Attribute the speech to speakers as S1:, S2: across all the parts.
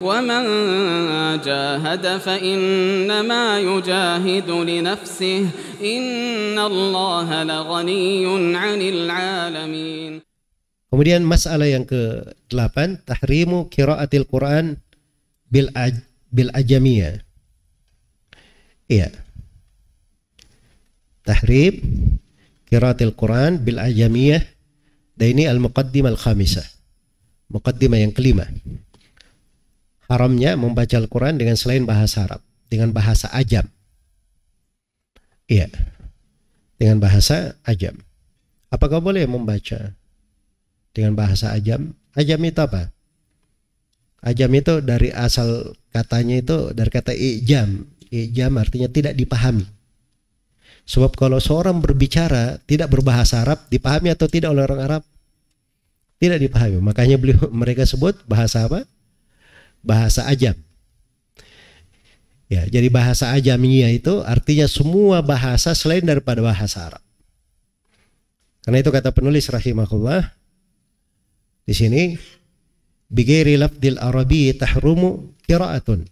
S1: ومن جاهد فإنما يجاهد لنفسه إن الله لغني عن العالمين.
S2: Kemudian masalah yang ke-8, tahrimu qiraatil Quran bil ajamiyah. Iya. Tahrim qiraatil Quran bil ajamiyah. Dan ini al-muqaddimah al-khamisah. Muqaddimah yang kelima. Haramnya membaca Al-Quran dengan selain bahasa Arab, dengan bahasa ajam. Iya, dengan bahasa ajam. Apakah boleh membaca dengan bahasa ajam? Ajam itu apa? Ajam itu dari asal katanya itu dari kata ijam. Ijam artinya tidak dipahami. Sebab kalau seorang berbicara tidak berbahasa Arab, dipahami atau tidak oleh orang Arab? Tidak dipahami. Makanya mereka sebut bahasa apa? Bahasa ajam. Ya, jadi bahasa ajamiyah itu artinya semua bahasa selain daripada bahasa Arab. Karena itu kata penulis rahimahullah di sini, bighairi lafdil arabi tahrumu qiraatun.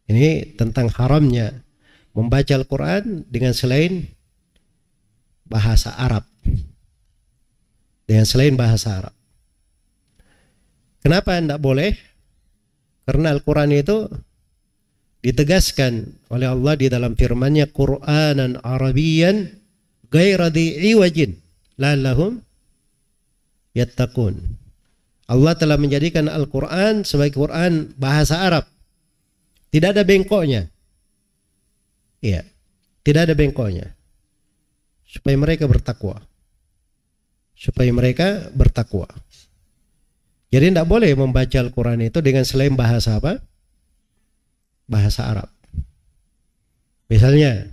S2: Ini tentang haramnya membaca Al-Quran dengan selain bahasa Arab. Dengan selain bahasa Arab. Kenapa tidak boleh? Karena Al-Quran itu ditegaskan oleh Allah di dalam firman-Nya, Qur'anan Arabiyyan ghaira dhi iwajin la'allahum yattaqun. Allah telah menjadikan Al-Quran sebagai Quran bahasa Arab. Tidak ada bengkoknya. Iya, tidak ada bengkoknya. Supaya mereka bertakwa. Supaya mereka bertakwa. Jadi tidak boleh membaca Al-Quran itu dengan selain bahasa apa? Bahasa Arab. Misalnya,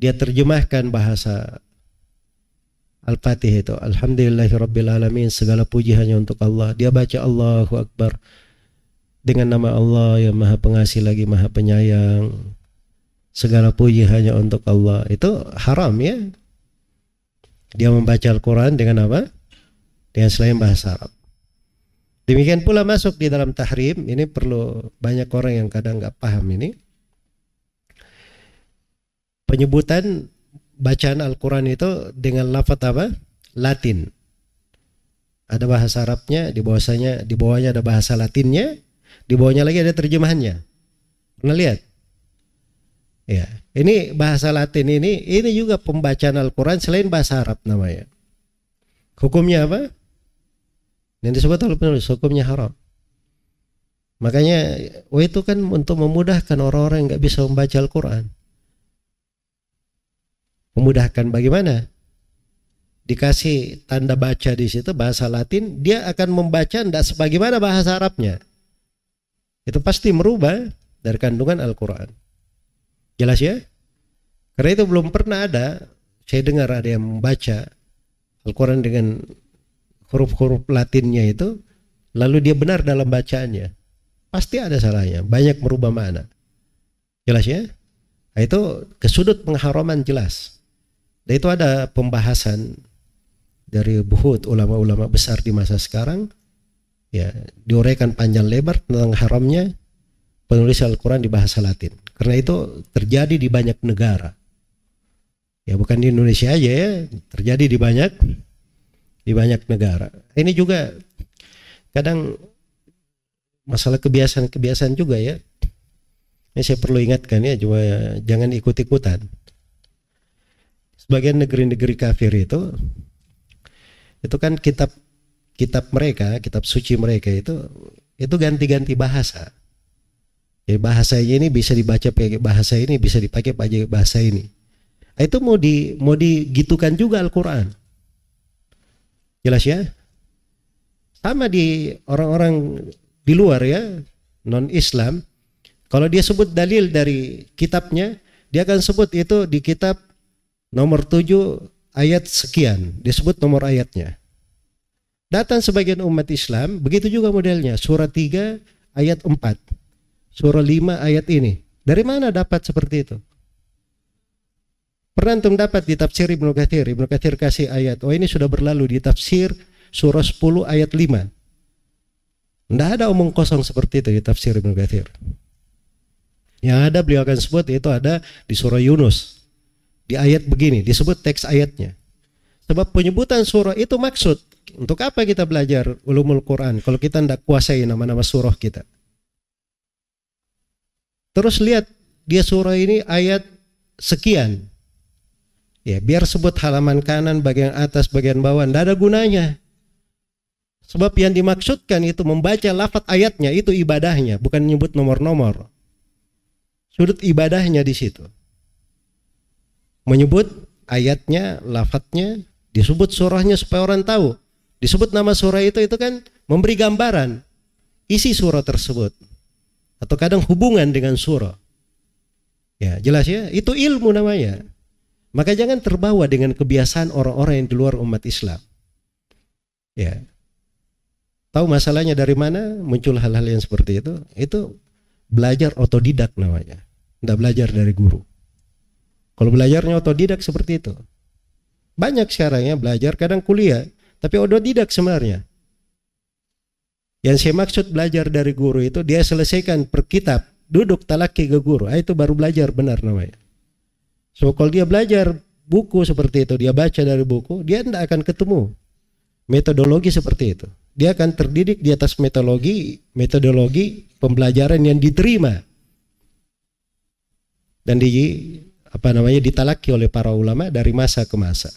S2: dia terjemahkan bahasa Al-Fatih itu, Alhamdulillahirrabbilalamin, segala puji hanya untuk Allah. Dia baca Allahu Akbar dengan nama Allah yang Maha Pengasih lagi Maha Penyayang. Segala puji hanya untuk Allah. Itu haram ya. Dia membaca Al-Quran dengan apa? Dengan selain bahasa Arab. Demikian pula masuk di dalam tahrim, ini perlu banyak orang yang kadang nggak paham ini. Penyebutan bacaan Al-Quran itu dengan lafaz apa? Latin. Ada bahasa Arabnya, di bawahnya ada bahasa Latinnya, di bawahnya lagi ada terjemahannya. Pernah lihat? Ya, ini bahasa Latin ini juga pembacaan Al-Quran selain bahasa Arab namanya. Hukumnya apa? Yang disebut oleh penulis, hukumnya haram. Makanya itu kan untuk memudahkan orang-orang yang nggak bisa membaca Al-Quran. Memudahkan bagaimana? Dikasih tanda baca di situ bahasa Latin, dia akan membaca tidak sebagaimana bahasa Arabnya. Itu pasti merubah dari kandungan Al-Quran. Jelas ya? Karena itu belum pernah ada, saya dengar ada yang membaca Al-Quran dengan huruf-huruf Latinnya itu, lalu dia benar dalam bacaannya. Pasti ada salahnya, banyak merubah makna. Jelas ya? Nah, itu ke sudut pengharaman jelas. Dan itu ada pembahasan dari buhut ulama-ulama besar di masa sekarang, ya, diuraikan panjang lebar tentang haramnya penulis Al-Quran di bahasa Latin. Karena itu terjadi di banyak negara. Ya, bukan di Indonesia aja ya, terjadi di banyak negara. Ini juga kadang masalah kebiasaan-kebiasaan juga ya. Ini saya perlu ingatkan ya, cuma jangan ikut-ikutan. Sebagian negeri-negeri kafir itu kan kitab mereka, kitab suci mereka itu ganti-ganti bahasa. Jadi bahasanya ini bisa dibaca pakai bahasa ini, bisa dipakai pakai bahasa ini. Itu mau digitukan juga Al-Quran. Jelas ya? Sama di orang-orang di luar ya, non-Islam, kalau dia sebut dalil dari kitabnya, dia akan sebut itu di kitab nomor 7 ayat sekian, disebut nomor ayatnya. Datang sebagian umat Islam, begitu juga modelnya, surah 3 ayat 4, surah 5 ayat ini. Dari mana dapat seperti itu? Pernah antum dapat di tafsir Ibnu Katsir kasih ayat, oh ini sudah berlalu di tafsir surah 10 ayat 5. Tidak ada omong kosong seperti itu di tafsir Ibnu Katsir. Yang ada beliau akan sebut itu ada di surah Yunus. Di ayat begini, disebut teks ayatnya. Sebab penyebutan surah itu maksud. Untuk apa kita belajar ulumul Quran kalau kita tidak kuasai nama-nama surah kita? Terus lihat, dia surah ini ayat sekian. Ya, biar sebut halaman kanan, bagian atas, bagian bawah, tidak ada gunanya. Sebab yang dimaksudkan itu membaca lafaz ayatnya, itu ibadahnya, bukan menyebut nomor-nomor. Sudut ibadahnya di situ. Menyebut ayatnya, lafaznya, disebut surahnya supaya orang tahu. Disebut nama surah itu kan memberi gambaran isi surah tersebut. Atau kadang hubungan dengan surah. Ya, jelas ya, itu ilmu namanya. Maka jangan terbawa dengan kebiasaan orang-orang yang di luar umat Islam. Ya. Tahu masalahnya dari mana muncul hal-hal yang seperti itu? Itu belajar otodidak namanya. Tidak belajar dari guru. Kalau belajarnya otodidak seperti itu. Banyak sekarang ya belajar, kadang kuliah. Tapi otodidak sebenarnya. Yang saya maksud belajar dari guru itu dia selesaikan per kitab. Duduk talaki ke guru. Itu baru belajar benar namanya. So kalau dia belajar buku seperti itu, dia baca dari buku, dia tidak akan ketemu metodologi seperti itu. Dia akan terdidik di atas metodologi pembelajaran yang diterima dan ditalaki oleh para ulama dari masa ke masa.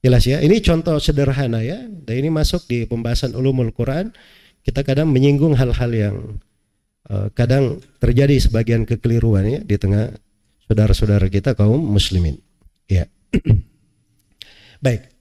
S2: Jelas ya, ini contoh sederhana ya, dan ini masuk di pembahasan ulumul Quran. Kita kadang menyinggung hal-hal yang kadang terjadi sebagian kekeliruan ya di tengah saudara-saudara kita kaum muslimin. Ya. Baik.